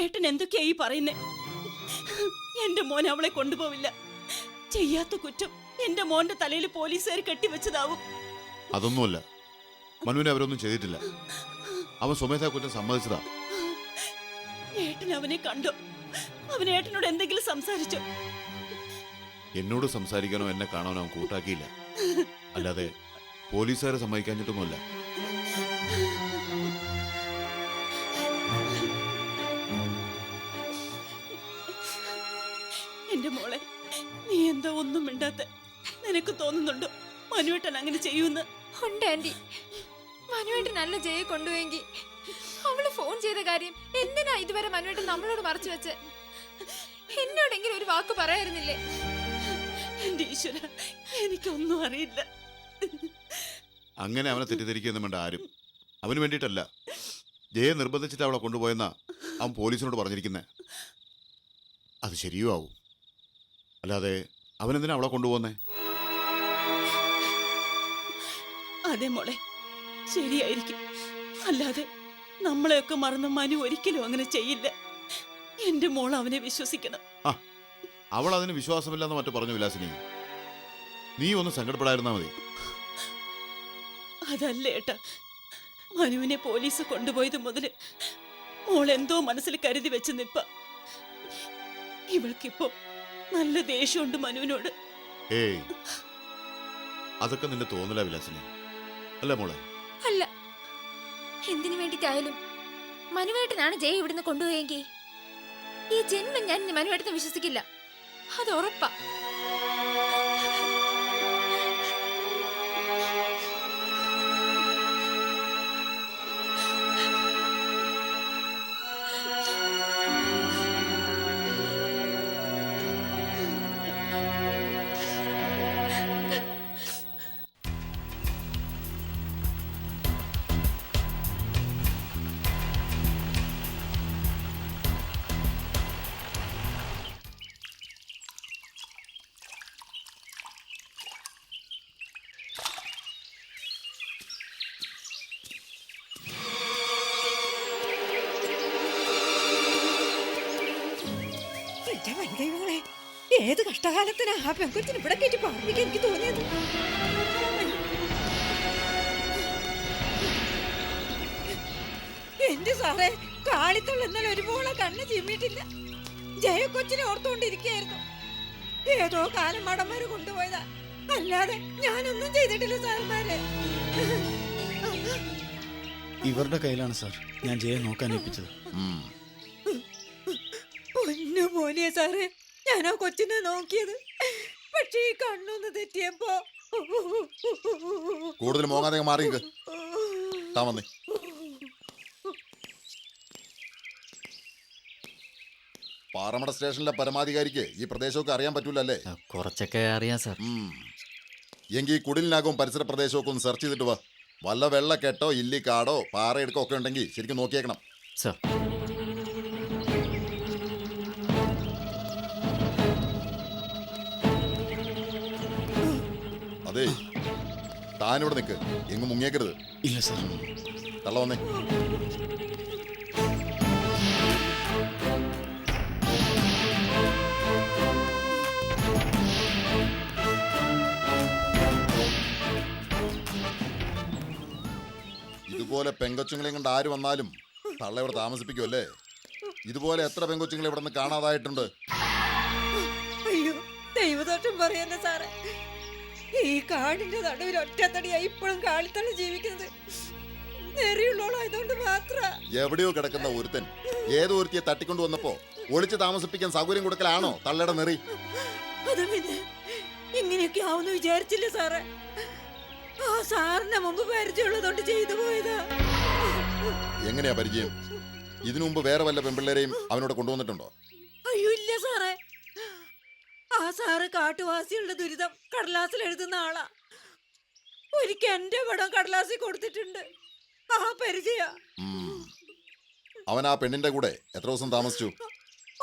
ഏട്ടൻ എന്തൊക്കെയായി പറയുന്നേ? എന്റെ മോൻ അവളെ കൊണ്ടുപോവില്ല. ചെയ്യാത്ത കുറ്റം എന്റെ മോന്റെ തലയിൽ പോലീസുകാർ കെട്ടിവെച്ചതാവും. അതൊന്നുമല്ല, മനുവിനെ അവരൊന്നും ചെയ്തിട്ടില്ല. അവൻ സ്വമേധയാ കുറ്റം സമ്മതിച്ചതാ. ഏട്ടൻ അവനെ കണ്ടോ? അവൻ ഏട്ടനോട് എന്തെങ്കിലും സംസാരിച്ചോ? എന്നോട് സംസാരിക്കാനോ എന്നെ കാണാനോ അവൻ കൂട്ടാക്കിയില്ല. അല്ലാതെ പോലീസുകാരെ സമ്മതിക്കാഞ്ഞിട്ടൊന്നുമല്ല. എന്റെ മോളെ, നീ എന്താ ഒന്നും മിണ്ടാത്ത? നിനക്ക് തോന്നുന്നുണ്ടോ മനുവേട്ടൻ അങ്ങനെ ചെയ്യൂന്ന്? ഉണ്ട് ആന്റി. മനുവേട്ടൻ നല്ല ജയെ കൊണ്ടുപോയെങ്കിൽ അവള് ഫോൺ ചെയ്ത കാര്യം എന്തിനാ ഇതുവരെ മനുവേട്ടൻ നമ്മളോട് മറച്ചു വെച്ച്? എന്നോടെങ്കിലും ഒരു വാക്ക് പറയായിരുന്നില്ലേ? എന്റെ ഈശ്വര, എനിക്കൊന്നും അറിയില്ല. അങ്ങനെ അവനെ തെറ്റിദ്ധരിക്കുന്നു വേണ്ട ആരും. അവന് വേണ്ടിയിട്ടല്ല, ജയെ നിർബന്ധിച്ചിട്ട് അവളെ കൊണ്ടുപോയെന്നാ അവൻ പോലീസിനോട് പറഞ്ഞിരിക്കുന്നേ. അത് ശരിയോ ആവും. അല്ലാതെ അവനെന്തിനാ അവളെ കൊണ്ടുപോകുന്നേ? അതെ മോളെ, ശരിയായിരിക്കും. അല്ലാതെ നമ്മളെയൊക്കെ മറന്ന് മനു ഒരിക്കലും അങ്ങനെ ചെയ്യില്ല. എന്റെ മോൾ അവനെ വിശ്വസിക്കണം. അവൾ അതിന് വിശ്വാസമില്ലെന്ന് മറ്റു പറഞ്ഞു വിലാസിനി. നീ ഒന്ന് സങ്കടപ്പെടാതിരുന്നാ മതി. അതല്ല ഏട്ടാ, മനുവിനെ പോലീസ് കൊണ്ടുപോയത് മുതല് മോൾ എന്തോ മനസ്സിൽ കരുതി വെച്ച് നിപ്പ. ഇവൾക്കിപ്പോ നല്ല ദേഷ്യമുണ്ട് മനുവിനോട്. ഏയ്, അതൊക്കെ നിന്റെ തോന്നല വിലാസിനി, അല്ല മോളെ? അല്ല, എന്തിനു വേണ്ടിട്ടായാലും മനുവേട്ടനാണ് ജയ ഇവിടുന്ന് കൊണ്ടുപോയെങ്കിൽ ഈ ജന്മം ഞാൻ മനുവേട്ടനെ വിശ്വസിക്കില്ല. അത് ഉറപ്പാ. ഏത് കഷ്ടകാലത്തിനാ ആ പെൺകൊച്ചിന് ഇവിടെ കയറ്റി പാർപ്പിക്കാൻ എനിക്ക് തോന്നിയത്? എന്റെ സാറേ, കാളിത്തുള്ള എന്നാൽ ഒരുപോലെ കണ്ണ് ചിമ്മിയിട്ടില്ല. ജയക്കൊച്ചിനെ ഓർത്തുകൊണ്ടിരിക്കുകയായിരുന്നു. ഏതോ കാലം മടന്മാര് കൊണ്ടുപോയതാ, അല്ലാതെ ഞാനൊന്നും ചെയ്തിട്ടില്ല സാറന്മാരെ. ഇവരുടെ കയ്യിലാണ് സാർ ഞാൻ ജയ നോക്കാൻ ഏൽപ്പിച്ചത്. പൊന്നു മോനെ സാറേ, ഞാനാ കൊച്ചിനെ നോക്കിയത്. പക്ഷേ ഈ കണ്ണൊന്ന് തെറ്റിയപ്പോ കൂടുതൽ മോങ്ങാതെ മാറി വന്നേ. പാറമട സ്റ്റേഷനിലെ പരമാധികാരിക്ക് ഈ പ്രദേശമൊക്കെ അറിയാൻ പറ്റൂലല്ലേ? കുറച്ചൊക്കെ അറിയാം സാർ. എങ്കിൽ കുടിലിനാകും പരിസര പ്രദേശമൊക്കെ ഒന്ന് സെർച്ച് ചെയ്തിട്ട് വാ. വല്ല വെള്ളക്കെട്ടോ ഇല്ലിക്കാടോ പാറയെടുക്കോ ഒക്കെ ഉണ്ടെങ്കിൽ ശരിക്കും നോക്കിയേക്കണം സാർ. അതെ, താനിവിടെ നിൽക്ക്, എങ്ങും മുങ്ങിയേക്കരുത്. ഇല്ല സാർ. തള്ള വന്നേ. ഇതുപോലെ പെങ്കൊച്ചുങ്ങളെയും കൊണ്ട് ആര് വന്നാലും തള്ള ഇവിടെ താമസിപ്പിക്കുമല്ലേ? ഇതുപോലെ എത്ര പെങ്കൊച്ചുങ്ങളെ ഇവിടെ നിന്ന് കാണാതായിട്ടുണ്ട്? അയ്യോ, ദൈവദോഷം പറയല്ലേ സാറേ. ഈ കാടിന്റെ നടുവിൽ ഒറ്റത്തടിയായി ഇപ്പോഴും കാളിത്തള്ള ജീവിക്കുന്നത് നെറിയുള്ളോളായതുകൊണ്ട് മാത്ര. എവിടെയോ കിടക്കുന്ന ഒരുത്തൻ ഏതോ ഒരുത്തിയെ തട്ടിക്കൊണ്ടു വന്നപ്പോ ഒളിച്ച് താമസിപ്പിക്കാൻ സൗകര്യം കൊടുക്കലാണോ തള്ളയുടെ നെറി? അത് പിന്നെ ഇങ്ങനെയൊക്കെ ആവുന്നു വിചാരിച്ചില്ല സാറേ. ആ സാറിന് മുമ്പ് പരിചയമുള്ളതുകൊണ്ട് ചെയ്തു പോയതാ. എങ്ങനെയാ പരിചയം? ഇതിനു മുമ്പ് വേറെ വല്ല പെൺപിള്ളേരെയും അവനോട് കൊണ്ടുവന്നിട്ടുണ്ടോ? അയ്യോ ഇല്ല സാറേ. ആ സാറ് കാട്ടുവാസികളുടെ ദുരിതം കടലാസിൽ എഴുതുന്ന ആളാ. ഒരിക്കൽ എന്റെ പടം കടലാസിൽ കൊടുത്തിട്ടുണ്ട്. ആ പരിചയ. അവൻ ആ പെണ്ണിന്റെ കൂടെ എത്ര ദിവസം താമസിച്ചു?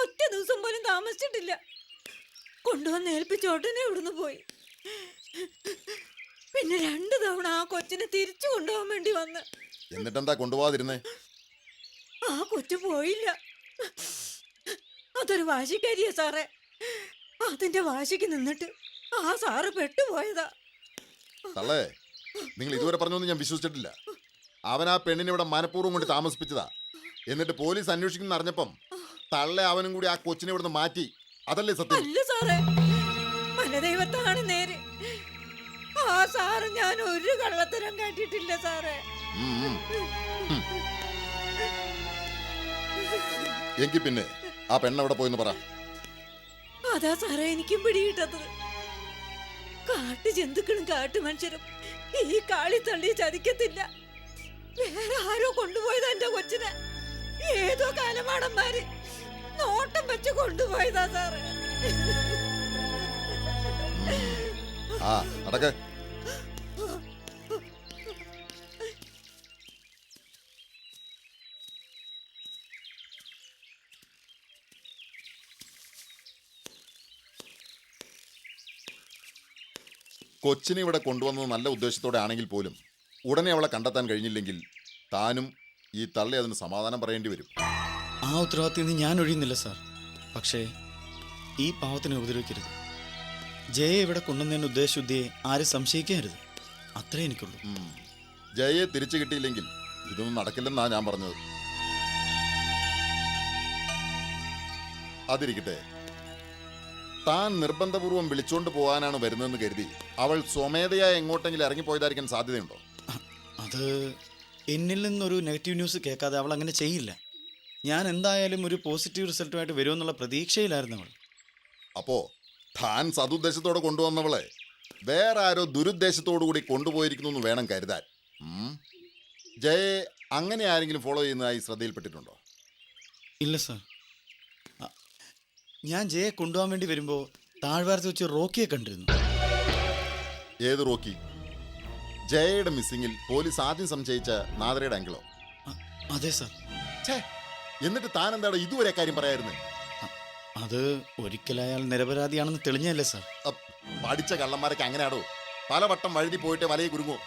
ഒറ്റ ദിവസം പോലും താമസിച്ചിട്ടില്ല. കൊണ്ടുവന്ന് ഏൽപ്പിച്ച ഉടനെ ഇവിടുന്ന് പോയി. പിന്നെ 2 തവണ ആ കൊച്ചിനെ തിരിച്ചു കൊണ്ടുപോകാൻ വേണ്ടി വന്ന്. എന്നിട്ടെന്താ കൊണ്ടുപോകാതിരുന്നേ? ആ കൊച്ചു പോയില്ല. അതൊരു വാശിക്കാരിയാ സാറേ. അതിന്റെ വാശിക്ക് നിന്നിട്ട് ആ സാറ് പെട്ടുപോയതാ. തള്ളേ, നിങ്ങൾ ഇതുവരെ പറഞ്ഞൊന്നും ഞാൻ വിശ്വസിച്ചിട്ടില്ല. അവൻ ആ പെണ്ണിനെ ഇവിടെ മനഃപൂർവ്വം കൊണ്ട് താമസിപ്പിച്ചതാ. എന്നിട്ട് പോലീസ് അന്വേഷിക്കുന്ന അറിഞ്ഞപ്പം തള്ളെ അവനും കൂടി ആ കൊച്ചിനെ ഇവിടുന്ന് മാറ്റി. അതല്ലേ സത്യം? അല്ല സാറേ, മനദൈവത്താണ് നേര്. ആ സാറ് ഞാൻ ഒരു കള്ളത്തരം കാട്ടിയിട്ടില്ല സാറേ. ഉം, ഉം. എങ്കിൽ പിന്നെ ആ പെണ്ണെവിടെ പോയെന്ന് പറ. അതാ സാറേ എനിക്കും പിടികിട്ടത്. കാട്ടു ജന്തുക്കളും കാട്ടു മനുഷ്യരും ഈ കാളി തള്ളി ചതിക്കത്തില്ല. വേറെ ആരോ കൊണ്ടുപോയതാ എന്റെ കൊച്ചിനെ. ഏതോ കാലമാടന്മാര് നോട്ടം വെച്ച് കൊണ്ടുപോയതാ സാറേ. ആ നടക്ക്. കൊച്ചിനെ ഇവിടെ കൊണ്ടുവന്നത് നല്ല ഉദ്ദേശത്തോടെ ആണെങ്കിൽ പോലും ഉടനെ അവളെ കണ്ടെത്താൻ കഴിഞ്ഞില്ലെങ്കിൽ താനും ഈ തള്ളി അതിന് സമാധാനം പറയേണ്ടി വരും. ആ ഉത്തരവാദിത്തത്തിൽ നിന്ന് ഞാൻ ഒഴിയുന്നില്ല സാർ. പക്ഷേ ഈ പാവത്തിനെ ഉപദ്രവിക്കരുത്. ജയെ ഇവിടെ കൊണ്ടുവന്നതിൻ്റെ ഉദ്ദേശശുദ്ധിയെ ആരും സംശയിക്കരുത്. അത്രേ എനിക്കുള്ളൂ. ജയയെ തിരിച്ചു കിട്ടിയില്ലെങ്കിൽ ഇതൊന്നും നടക്കില്ലെന്നാ ഞാൻ പറഞ്ഞത്. അതിരിക്കട്ടെ, താൻ നിർബന്ധപൂർവ്വം വിളിച്ചോണ്ട് പോകാനാണ് വരുന്നതെന്ന് കരുതി അവൾ സ്വമേധയായി എങ്ങോട്ടെങ്കിലും ഇറങ്ങിപ്പോയതായിരിക്കാൻ സാധ്യതയുണ്ടോ? അത് എന്നിൽ നിന്നൊരു നെഗറ്റീവ് ന്യൂസ് കേൾക്കാതെ അവൾ അങ്ങനെ ചെയ്യില്ല. ഞാൻ എന്തായാലും ഒരു പോസിറ്റീവ് റിസൾട്ടുമായിട്ട് വരുമെന്നുള്ള പ്രതീക്ഷയിലായിരുന്നു അവൾ. അപ്പോ താൻ സതുദ്ദേശത്തോടെ കൊണ്ടുവന്നവളെ വേറെ ആരോ ദുരുദ്ദേശത്തോടു കൂടി കൊണ്ടുപോയിരിക്കുന്നു എന്ന് വേണം കരുതാൻ. ജയെ അങ്ങനെ ആരെങ്കിലും ഫോളോ ചെയ്യുന്നതായി ശ്രദ്ധയിൽപ്പെട്ടിട്ടുണ്ടോ? ഇല്ല സാർ. ഞാൻ ജയെ കൊണ്ടുപോകാൻ വേണ്ടി വരുമ്പോൾ താഴ്വാരത്ത് വെച്ച് റോക്കിയെ കണ്ടിരുന്നു. ഏത് റോക്കി? ജയയുടെ മിസ്സിങ്ങിൽ പോലീസ് ആദ്യം സംശയിച്ച നാദരയുടെ അങ്കിളോ? അതെ സാർ. എന്നിട്ട് താൻ എന്താണ് ഇതുവരെ കാര്യം പറയായിരുന്നേ? അത് ഒരിക്കലയാൾ നിരപരാധിയാണെന്ന് തെളിഞ്ഞല്ലേ സാർ. പഠിച്ച കള്ളന്മാരൊക്കെ അങ്ങനെയാണോ? പലവട്ടം വഴുതി പോയിട്ട് വലയെ കുരുങ്ങോ?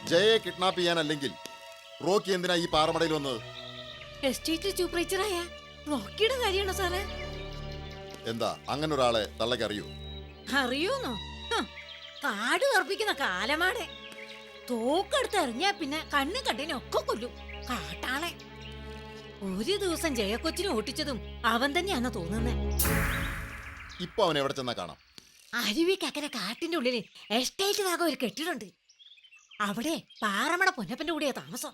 ജയയെ കിഡ്നാപ്പ് ചെയ്യാനല്ലെങ്കിൽ റോക്കി എന്തിനാ ഈ പാറമടയിൽ വന്നത്? എസ്റ്റേറ്റ് സൂപ്പർവൈസറായ റോക്കിയുടെ കാര്യമാണോ സാറേ? എന്താ അങ്ങനെ ഒരാളെ തള്ളക്ക് അറിയൂ? അറിയൂന്നോ? കാട് കറുപ്പിക്കുന്ന കാലമാടെ തോക്കെടുത്ത് എറിഞ്ഞാ പിന്നെ കണ്ണും കണ്ടിനൊക്കെ കൊല്ലും കാട്ടാളെ. ഒരു ദിവസം ജയക്കൊച്ചിനെ ഓട്ടിച്ചതും അവൻ തന്നെയാണെന്ന് തോന്നുന്നേ. ഇപ്പൊ അവൻ എവിടെ ചെന്നാ കാണാം? അരുവിക്കക്കരെ കാട്ടിന്റെ ഉള്ളില് എസ്റ്റേറ്റ് ഭാഗം ഒരു കെട്ടിടുണ്ട്. അവിടെ പാറമട പൊന്നപ്പന്റെ കൂടെയാ താമസം.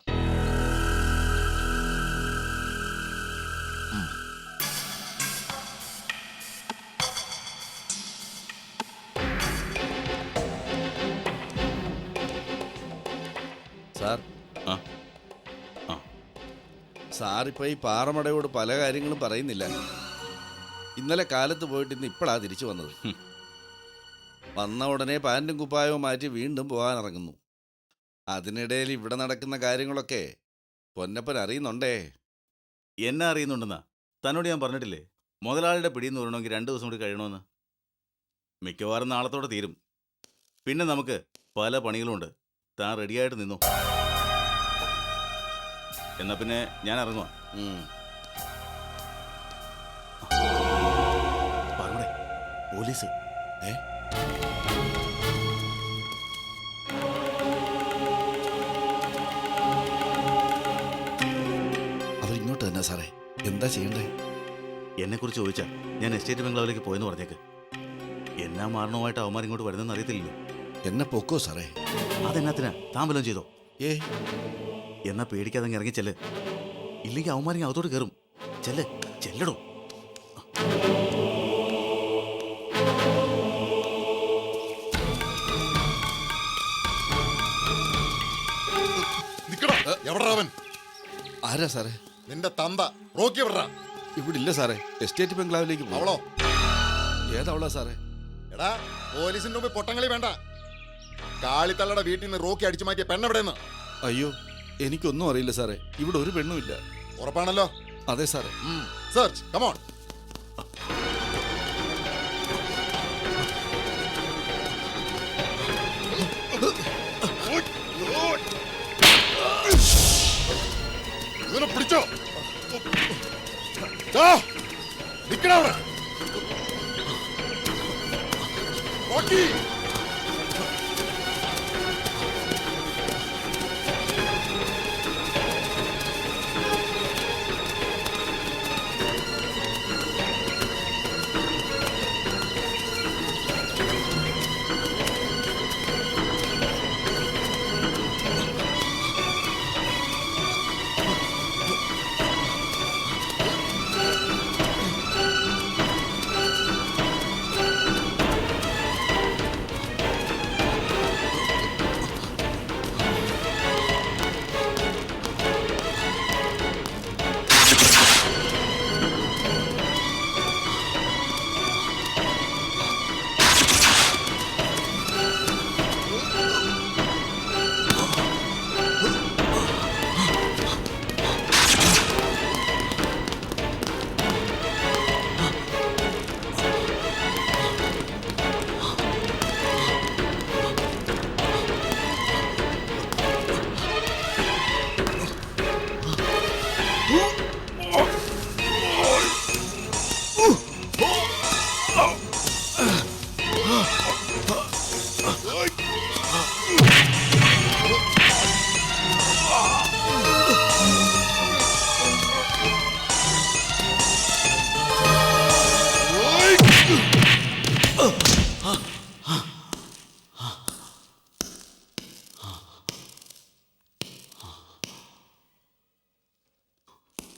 സാർ, സാറിപ്പോൾ ഈ പാറമടയോട് പല കാര്യങ്ങളും പറയുന്നില്ല. ഇന്നലെ കാലത്ത് പോയിട്ട് ഇന്ന് ഇപ്പോഴാണ് തിരിച്ചു വന്നത്. വന്ന ഉടനെ പാൻറ്റും കുപ്പായവും മാറ്റി വീണ്ടും പോകാനിറങ്ങുന്നു. അതിനിടയിൽ ഇവിടെ നടക്കുന്ന കാര്യങ്ങളൊക്കെ പൊന്നപ്പൻ അറിയുന്നുണ്ടേ. എന്നെ അറിയുന്നുണ്ടെന്നാ തന്നോട് ഞാൻ പറഞ്ഞിട്ടില്ലേ? മുതലാളിയുടെ പിടിയെന്ന് പറയണമെങ്കിൽ 2 ദിവസം കൂടി കഴിയണമെന്ന്. മിക്കവാറും നാളത്തോടെ തീരും. പിന്നെ നമുക്ക് പല പണികളുമുണ്ട്. താൻ റെഡിയായിട്ട് നിന്നു. എന്നാ പിന്നെ ഞാൻ ഇറങ്ങുവാ. പറഞ്ഞേ പോലീസ്. അവരിങ്ങോട്ട് തന്നെ സാറേ. എന്താ ചെയ്യണ്ടേ? എന്നെക്കുറിച്ച് ചോദിച്ചാൽ ഞാൻ എസ്റ്റേറ്റ് ബംഗ്ലാവിലേക്ക് പോയെന്ന് പറഞ്ഞേക്ക്. എന്നാ മാരണവുമായിട്ട് അവന്മാരിങ്ങോട്ട് വരുന്നെന്ന് അറിയത്തില്ലല്ലോ. എന്നെ പൊക്കോ സാറേ. അതെന്നാത്തിനാ? താൻ വല്ലതും ചെയ്തോ? ഏയ്, എന്നാ പേടിക്കാതെ ഇറങ്ങി ചെല്ല്. ഇല്ലെങ്കിൽ അവന്മാരിങ്ങ അകത്തോട്ട് കയറും. ചെല്ലടോ. എവിടാവൻ? ആരാ സാറേ? നിന്റെ തന്ത റോക്കി എവിടാ? ഇവിടെ ഇല്ല സാറേ. എസ്റ്റേറ്റ് ബംഗ്ലാവിലേക്ക് പോകും. അവളോ? ഏതവളാ സാറേ? എടാ, പോലീസിന്റെ മുമ്പ് പൊട്ടങ്ങളി വേണ്ട. കാളിത്തള്ളയുടെ വീട്ടിൽ നിന്ന് റോക്കി അടിച്ചു മാറ്റിയ പെണ്ണെവിടെയെന്ന്? അയ്യോ, എനിക്കൊന്നും അറിയില്ല സാറേ. ഇവിടെ ഒരു പെണ്ണുമില്ല. ഉറപ്പാണല്ലോ? അതെ സാറേ. Search, come on. ഇവനെ പിടിച്ചോ.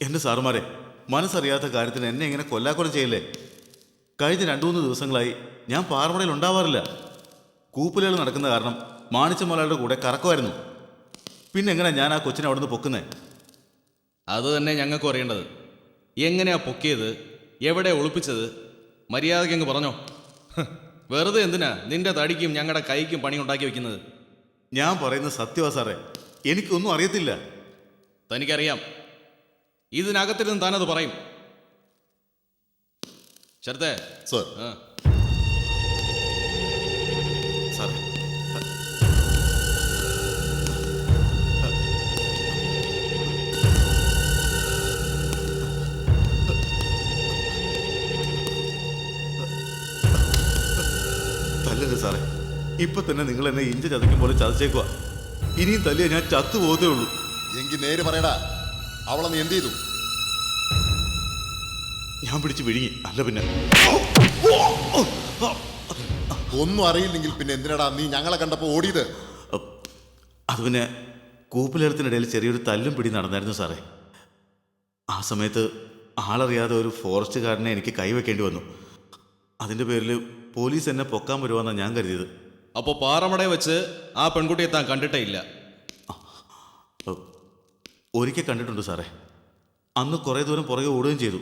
എൻ്റെ സാറുമാരെ, മനസ്സറിയാത്ത കാര്യത്തിന് എന്നെ ഇങ്ങനെ കൊല്ലാക്കൊല ചെയ്യല്ലേ. കഴിഞ്ഞ 2-3 ദിവസങ്ങളായി ഞാൻ പാറമടയിൽ ഉണ്ടാവാറില്ല. കൂപ്പലുകൾ നടക്കുന്ന കാരണം മാണിച്ചമലയുടെ കൂടെ കറക്കുമായിരുന്നു. പിന്നെ എങ്ങനെ ഞാൻ ആ കൊച്ചിനെ അവിടുന്ന് പൊക്കുന്നേ? അത് തന്നെ ഞങ്ങൾക്കും അറിയേണ്ടത്. എങ്ങനെയാ പൊക്കിയത്, എവിടെ ഒളിപ്പിച്ചത്, മര്യാദയ്ക്ക് അങ്ങ് പറഞ്ഞോ. വെറുതെ എന്തിനാ നിന്റെ തടിക്കും ഞങ്ങളുടെ കൈക്കും പണി ഉണ്ടാക്കി വെക്കുന്നത്? ഞാൻ പറയുന്നത് സത്യമാ സാറേ, എനിക്കൊന്നും അറിയത്തില്ല. തനിക്കറിയാം. ഇതിനകത്തിരുന്ന് താനത് പറയും. ശരത്തേ. സർ. ആ. സാറേ, തല്ലരുത് സാറേ. ഇപ്പൊ തന്നെ നിങ്ങൾ എന്നെ ഇഞ്ചി ചതയ്ക്കും പോലെ ചതച്ചേക്കുക. ഇനിയും തല്ലിയ ഞാൻ ചത്തുപോകത്തേ ഉള്ളൂ. എങ്കിൽ നേര് പറയടാ, അവളെ നീ എന്ത് ചെയ്തു? ഞാൻ പിടിച്ച് വിഴുങ്ങി. അല്ല പിന്നെ ഒന്നും അറിയില്ലെങ്കിൽ പിന്നെ എന്തിനാടാ നീ ഞങ്ങളെ കണ്ടപ്പോ ഓടിയത്? അത് പിന്നെ കൂപ്പിലേലത്തിനിടയിൽ ചെറിയൊരു തല്ലും പിടി നടന്നായിരുന്നു സാറേ. ആ സമയത്ത് ആളറിയാതെ ഒരു ഫോറസ്റ്റുകാരനെ എനിക്ക് കൈവെക്കേണ്ടി വന്നു. അതിൻ്റെ പേരിൽ പോലീസ് എന്നെ പൊക്കാൻ വരുവാന്നാണ് ഞാൻ കരുതിയത്. അപ്പോൾ പാറമടയെ വെച്ച് ആ പെൺകുട്ടിയെ താൻ കണ്ടിട്ടേ ഇല്ല? ഒരിക്കൽ കണ്ടിട്ടുണ്ട് സാറേ. അന്ന് കുറേ ദൂരം പുറകെ ഓടുകയും ചെയ്തു.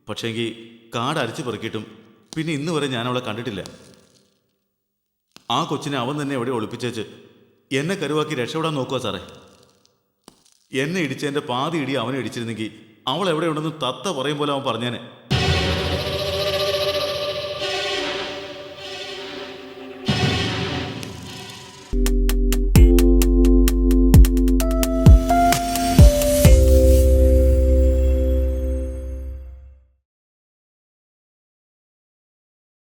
പക്ഷേങ്കിൽ കാട് അരിച്ചു പെറുക്കിയിട്ടും പിന്നെ ഇന്ന് വരെ ഞാൻ അവളെ കണ്ടിട്ടില്ല. ആ കൊച്ചിനെ അവൻ തന്നെ എവിടെ ഒളിപ്പിച്ചേച്ച് എന്നെ കരുവാക്കി രക്ഷപ്പെടാൻ നോക്കുക സാറേ. എന്നെ ഇടിച്ചതിൻ്റെ പാതി ഇടി അവനെ ഇടിച്ചിരുന്നെങ്കിൽ അവൾ എവിടെയുണ്ടെന്ന് തത്ത പറയും പോലെ അവൻ പറഞ്ഞേനെ.